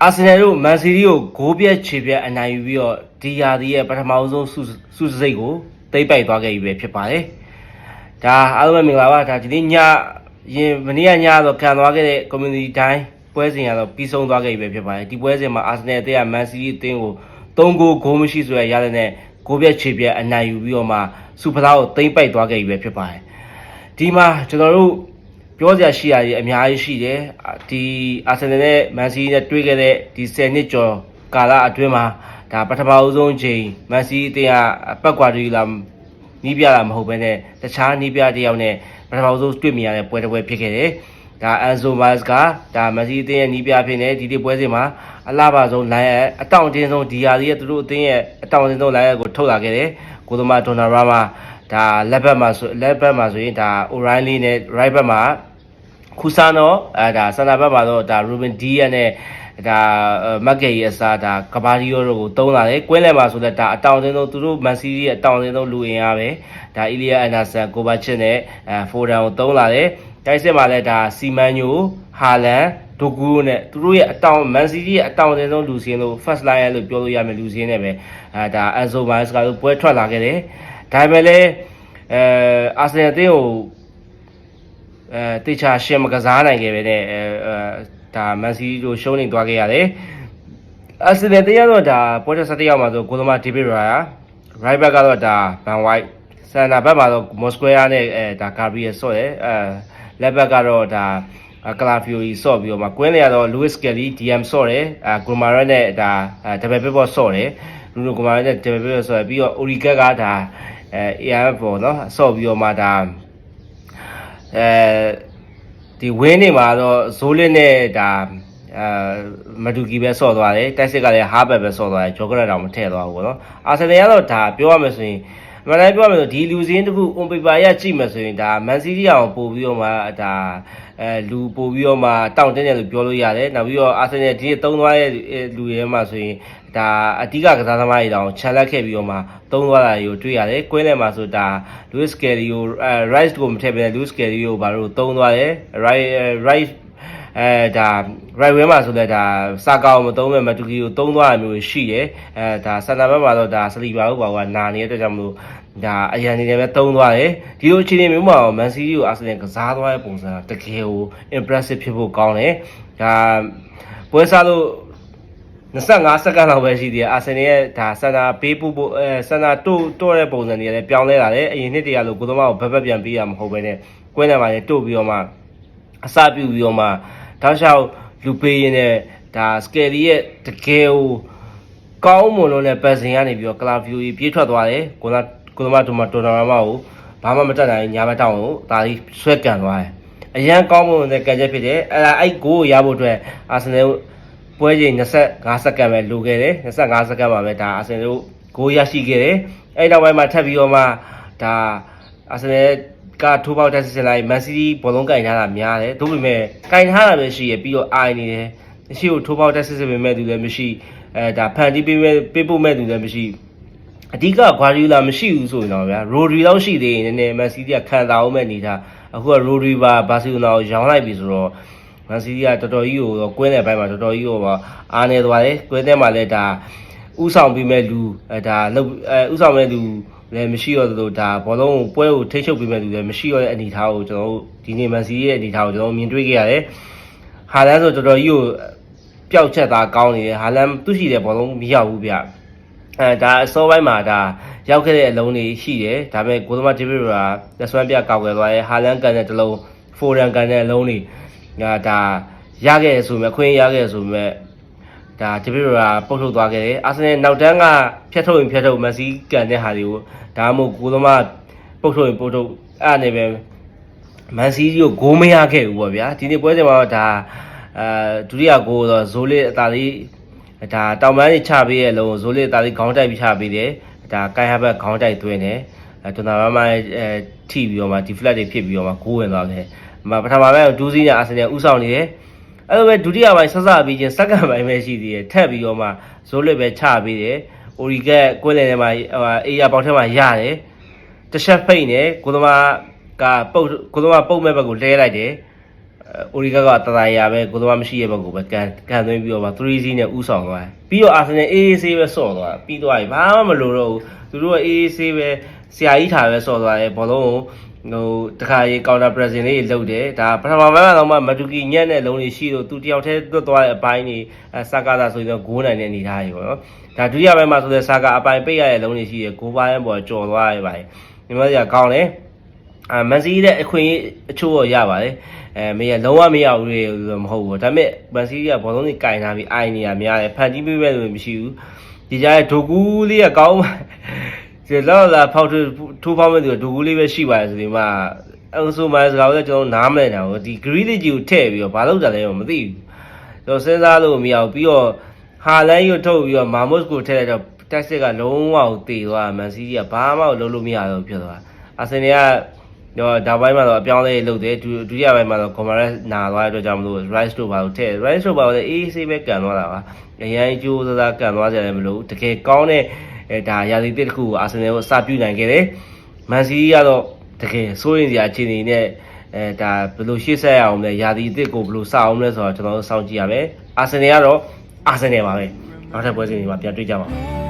အာဆင်နယ်တို့မန်စီးတီးကိုဂိုးပြက်ခြေပြက်အနိုင်ယူပြီးတော့ဒီယာဒီရဲ့ပထမဆုံးစုစစိတ်ကိုသိမ့်ပိုက်သွားခဲ့ပြီပဲဖြစ်ပါတယ်။ဒါအားလုံးပဲမင်္ဂလာပါဒါဒီနေ့ညမနေ့ကညတော့ခံသွားခဲ့တဲ့ community တိုင်းပွဲစဉ်ကတော့ပြီးဆုံးသွားခဲ့ပြီပဲဖြစ်ပါတယ်။ဒီပွဲစဉ်မှာအာဆင်နယ်အသင်းကမန်စီးတီးအသင်းကို3ဂိုးမရှိဆိုရရတဲ့နဲ့ဂိုးပြက်ခြေပြက်အနိုင်ယူပြီးတော့မှစုဖလားကိုသိမ့်ပိုက်သွားခဲ့ပြီပဲဖြစ်ပါတယ်။ဒီမှာကျွန်တော်တို့ပြောစရာရှိတာကြီးအများကြီးရှိတယ်ဒီအာဆင်နယ်နဲ့မန်စီးတီးနဲ့တွေ့ခဲ့တဲ့ဒီ10နှစ်ကျော်ကာလအတွင်းမှာဒါပထမအဆုံးချိန်မန်စီးတီးအသင်းကပတ်ကွာတီလာနီးပြတာမဟုတ်ဘဲနဲ့တခြားနီးပြတယောက်နဲ့ပထမဆုံးတွေ့မြင်ရတဲ့ပွဲတစ်ပွဲဖြစ်ခဲ့တယ်ဒါအန်ဆိုမတ်စ်ကဒါမန်စီးတီးရဲ့နီးပြဖြစ်နေဒီပွဲစဉ်မှာအလားပါဆုံးလိုင်းရဲ့အတောင့်တင်းဆုံးဒီယာဒီရဲ့သူတို့အသင်းရဲ့အတောင့်တင်းဆုံးလိုင်းရဲ့ကိုထုတ်လာခဲ့တယ်ကိုသမားဒေါ်နာရာမာဒါလက်ဘက်မှာဆိုရင်ဒါအိုရိုင်းလီနဲ့ right ဘက်မှာခုဆာနောဒါဆန်နာဘက်မှာတော့ဒါရူဘင်ဒီယာနဲ့ဒါမက်ဂေရီအစားဒါကဘာဒီယိုတို့ကိုတုံးလာတယ်ကွင်းလယ်မှာဆိုတော့ဒါအတောင်တင်းဆုံးသူတို့မန်စီးတီးရဲ့အတောင်တင်းဆုံးလူအင်အားပဲဒါအီလီယာအန်ဒါဆန်ကိုဘာချစ်နဲ့ဖိုဒန်ကိုတုံးလာတယ်တိုက်စစ်မှာလည်းဒါစီမန်ညိုဟာလန်ဒိုကူနဲ့သူတို့ရဲ့အတောင်မန်စီးတီးရဲ့အတောင်တင်းဆုံးလူစင်းလို့ first line လို့ပြောလို့ရမယ်လူစင်းနဲ့ပဲဒါအန်ဆိုမိုင်းစ်ကလို့ပွဲထွက်လာခဲ့တယ်ဒါပေမဲ့လည်းအာဆင်နယ်အသင်းကိုတေချာရှင်းမကစားနိုင်ခဲ့ပဲနဲ့ဒါမန်စီးတီးတို့ရှုံးနေသွားခဲ့ရတယ်အာဆင်နယ်တရားတော့ဒါပွဲတစ်ဆက်တရောက်မှာဆိုကိုသမားဒေးဗစ်ရာယာ right back ကတော့ဒါဘန်ဝိုက်စန်နာဘက်မှာတော့မော်စကွဲယာနဲ့ဒါဂါဘရီယယ်ဆော့တယ်လက်ဘက်ကတော့ဒါကလာဖီယိုကြီးဆော့ပြီးတော့မှကွင်းလေကတော့လူးစ်ကယ်လီဒီအမ်ဆော့တယ်ဂိုမာရက်နဲ့ဒါဒဘယ်ပစ်ဘော့ဆော့တယ်လူနိုဂိုမာရက်နဲ့ဒဘယ်ပစ်ဘော့ဆော့ပြီးတော့အိုရီကက်ကဒါAF ပေါ့နော်ဆော့ပြီးတော့မှဒါဒီဝင်းနေမှာတော့ဇိုးလစ်နဲ့ဒါမဒူကီပဲဆော့သွားတယ်တိုက်စစ်ကလည်းဟာဘက်ပဲဆော့သွားတယ်ဂျော်ဂရက်တောင်မထည့်သွားဘူးပေါ့နော်အာဆင်နယ်ကတော့ဒါပြောရမယ်ဆိုရင်မန်တိုင်းပြောရမယ်ဆိုဒီလူစင်းတစ်ခုအွန်ပေပါရကြည့်မယ်ဆိုရင်ဒါမန်စီးတီးအောင်ပို့ပြီးတော့မှဒါလူပို့ပြီးတော့မှတောင့်တင်းတယ်လို့ပြောလို့ရတယ်နောက်ပြီးတော့အာဆင်နယ်ဒီသုံးသွားတဲ့လူတွေမှာဆိုရင်ဒါအဓိကကစားသမားတွေတောင်ခြံလက်ခဲ့ပြီးတော့မှသုံးသွားတာကိုတွေ့ရတယ်ကွင်းလယ်မှာဆိုဒါလူးစ်ကယ်လီကိုrice ကိုမထည့်ပဲလူးစ်ကယ်လီကိုဘာလို့သုံးသွားတယ် rice ဒါ right wing မှာဆိုလဲဒါစာကောင်မသုံးမဲ့မတူကီကိုသုံးသွားတာမျိုးရှိတယ်ဒါစန်တာဘက်မှာတော့ဒါစလီပါဟုတ်ပါကနာနေတဲ့အတွက်ကြောင့်မလို့ဒါအရန်နေလည်းပဲသုံးသွားတယ်ဒီလိုအခြေအနေမျိုးမှာမန်စီးတီးကိုအာဆင်နယ်ကစားသွားတဲ့ပုံစံတကယ်ကို impressive ဖြစ်ဖို့ကောင်းတယ်ဒါပွဲစားလို့25စက္ကန့်လောက်ပဲရှိသေးတယ်အာဆင်နယ်ရဲ့ဒါစန်တာပေးဖို့စန်တာတိုးတဲ့ပုံစံတွေလည်းပြောင်းလဲလာတယ်အရင်နှစ်တည်းကလို့ကိုသမားကိုဘက်ပြန်ပေးရမှာမဟုတ်ဘဲနဲ့ကွင်းထဲမှာလည်းတိုးပြီးတော့မှအစပြုပြီးတော့မှတောက်လျှောက်လူပေးရင်းနဲ့ဒါစကယ်လီရဲ့တကယ်ကိုကောင်းမွန်လို့နဲ့ပတ်စင်ကနေပြီးတော့ကလာဖီယိုကြီးပြေးထွက်သွားတယ်ကိုသမားတော်နာမာကိုဘာမှမတတ်နိုင်ညာဘက်တောင်းကိုဒါလေးဆွဲကန်သွားတယ်အရန်ကောင်းမွန်တဲ့ကံချက်ဖြစ်တယ်အဲ့ဂိုးကိုရဖို့အတွက်အာဆင်နယ်ပွဲချိန်25စက္ကန့်ပဲလိုခဲ့တယ်25စက္ကန့်မှာပဲဒါအာဆင်နယ်ဂိုးရရှိခဲ့တယ်အဲ့နောက်ပိုင်းမှာထပ်ပြီးတော့မှဒါအာဆင်နယ်ကထိုးပေါက်တက်စစ်လိုက်မန်စီးတီးဘောလုံးကင်ထားတာများတယ်ဒါပေမဲ့ကင်ထားတာပဲရှိရပြီးတော့အိုင်နေတယ်ရှိကိုထိုးပေါက်တက်စစ်ပေမဲ့သူလည်းမရှိဒါဖန်တီးပေးဖို့မဲ့သူလည်းမရှိအဓိကဂွာဒီယိုလာမရှိဘူးဆိုရင်တော့ဗျာရိုဒရီလောက်ရှိသေးရင်နည်းနည်းမန်စီးတီးကခံစားအောင်မဲ့နေတာအခုကရိုဒရီဘာစီလိုနာကိုရောင်းလိုက်ပြီဆိုတော့မန်စီးတီးကတော်တော်ကြီးကိုကွင်းတဲ့ဘက်မှာတော်တော်ကြီးကိုအားနေသွားတယ်ကွင်းထဲမှာလည်းဒါဥဆောင်ပြီးမဲ့လူဒါဥဆောင်မဲ့လူလည်းမရှိတော့သလိုဒါဘောလုံးပွဲကိုထိချုပ်ပေးမဲ့လူလည်းမရှိတော့တဲ့အနေအထားကိုကျွန်တော်တို့ဒီနေ့မန်စီးရဲ့အနေအထားကိုကျွန်တော်မြင်တွေ့ခဲ့ရတယ်ဟာလန်ဆိုတော်တော်ကြီးကိုပျောက်ချက်သားကောင်းနေတယ်ဟာလန်သူ့ရှိတဲ့ဘောလုံးမရောက်ဘူးဗျဒါအစောပိုင်းမှာဒါရောက်ခဲ့တဲ့အလုံးတွေရှိတယ်ဒါပေမဲ့ကိုသမားဒေးဗစ်ရာလက်စွမ်းပြကောက်ွယ်သွားတယ်ဟာလန်ကန်တဲ့တလုံးဖိုရန်ကန်တဲ့အလုံးတွေဒါရခဲ့ရဆိုမဲ့ခွင့်ရခဲ့ရဆိုမဲ့ဒါဒေးဗစ်ရာပုတ်ထုတ်သွားခဲ့တယ်အာဆင်နယ်နောက်တန်းကဖြတ်ထုတ်မန်စီးကန်တဲ့ဟာတွေကိုဒါမှမဟုတ်ကိုသမားပုတ်ထုတ်အဲ့အနေပဲမန်စီးကိုဂိုးမရခဲ့ဘူးပေါ့ဗျာဒီနေ့ပွဲစဉ်မှာတော့ဒါဒုတိယဂိုးတော့ဇိုးလေးအသာလေးဒါတောင်ပန်းကြီးချပေးရဲ့လုံးဇိုးလေးအသာလေးခေါင်းတိုက်ပြီးချပေးတယ်ဒါကိုင်ဟဘက်ခေါင်းတိုက်သွင်းတယ်ဒိုနာမထိပြီးတော့မှဒီဖလက်တွေဖြစ်ပြီးတော့မှဂိုးဝင်သွားတယ်ပထမပိုင်းဒူးစီးနဲ့အာဆင်နယ်ဥဆောင်နေတယ်အဲ့လိုပဲဒုတိယပိုင်းဆက်ပြီးချင်းစက္ကန့်ပိုင်းပဲရှိသေးတယ်ထပ်ပြီးတော့မှဇိုးလေးပဲချပေးတယ်အိုရီကက်ကွင်းလယ်ထဲမှာအေးရပေါက်ထဲမှာရတယ်တချက်ဖိတ်နေကိုသမားပုတ်မဲ့ဘက်ကိုလဲလိုက်တယ် အိုရီဂါကတသားရပဲကိုတော်မရှိရဲ့ဘက်ကိုပဲကန်သွင်းပြီးတော့ပါ3-0နဲ့ဥဆောင်သွားတယ်ပြီးတော့အာဆင်နယ်အေးအေးဆေးပဲဆော့သွားပြီးသွားပြီဘာမှမလိုတော့ဘူးသူတို့ကအေးအေးဆေးပဲဆရာကြီးထားပဲဆော့သွားတယ်ဘောလုံးကိုဟိုတခါရေကောင်တာပရက်ဇင်လေးလှုပ်တယ်ဒါပထမပိုင်းကတော့မဒူကီညက်နဲ့လုံးလေးရှိတော့သူတယောက်တည်းသွတ်သွားတဲ့အပိုင်းကြီးစကားသာဆိုရင်တော့ဂိုးနိုင်တဲ့အနေထားကြီးပေါ့နော်ဒါဒုတိယပိုင်းမှာဆိုတဲ့စကားအပိုင်းပိတ်ရတဲ့လုံးလေးရှိတယ်ဂိုးပိုင်းပေါ်ကြော်သွားရပါတယ်ဒီမှာကကောင်းတယ်မန်စီးတဲ့အခွင့်အချို့တော့ရပါတယ်မရလုံးဝမရဘူးလို့မဟုတ်ဘူးဒါပေမဲ့မန်စီးကဘောလုံးကြီးကင်ထားပြီးအိုင်နေရများတယ်ဖန်တီးပေးပဲလို့မရှိဘူးဒီကြားရဲ့ဒိုကူးလေးကကောင်းဒီလောက်လာဖောက်ထိုးဖောက်မဲ့သူဒိုကူးလေးပဲရှိပါတယ်ဆိုဒီမှာအဆိုမှစကားကိုကျွန်တော်နားမလည်တာဘူးဒီဂရီလီကြီးကိုထည့်ပြီးတော့ဘာလုပ်ကြလဲမသိဘူးကျွန်တော်စဉ်းစားလို့မရဘူးပြီးတော့ဟာလန်ကိုထုတ်ပြီးတော့မာမုတ်ကိုထည့်လိုက်တော့တက်စစ်ကလုံးဝတည်သွားမန်စီးကဘာမှလုပ်လို့မရတော့ဖြစ်သွားအာဆင်နယ်ကတော့ဒါပိုင်းမှာတော့အပြောင်းလဲလုပ်တယ်ဒုတိယပိုင်းမှာတော့ဂိုမာရက်နာသွားတဲ့အတွက်ကြောင့်မလို့ rice တို့ဘာလို့ထည့် rice တို့ဘာလို့အေးဆေးပဲကန်သွားတာပါအရင်ကျိုးစားကန်သွားကြတယ်မလို့တကယ်ကောင်းတဲ့ဒါရာသီတစ်ခုကိုအာဆင်နယ်ကိုစပြုနိုင်ခဲ့တယ်မန်စီးကတော့တကယ်စိုးရင်စရာအခြေအနေနဲ့ဒါဘယ်လိုရှေ့ဆက်ရအောင်လဲရာသီအသစ်ကိုဘယ်လိုစအောင်လဲဆိုတော့ကျွန်တော်တို့စောင့်ကြည့်ရမယ်အာဆင်နယ်ကတော့အာဆင်နယ်ပါပဲနောက်ထပ်ပွဲစဉ်တွေမှာပြန်တွေ့ကြပါမယ်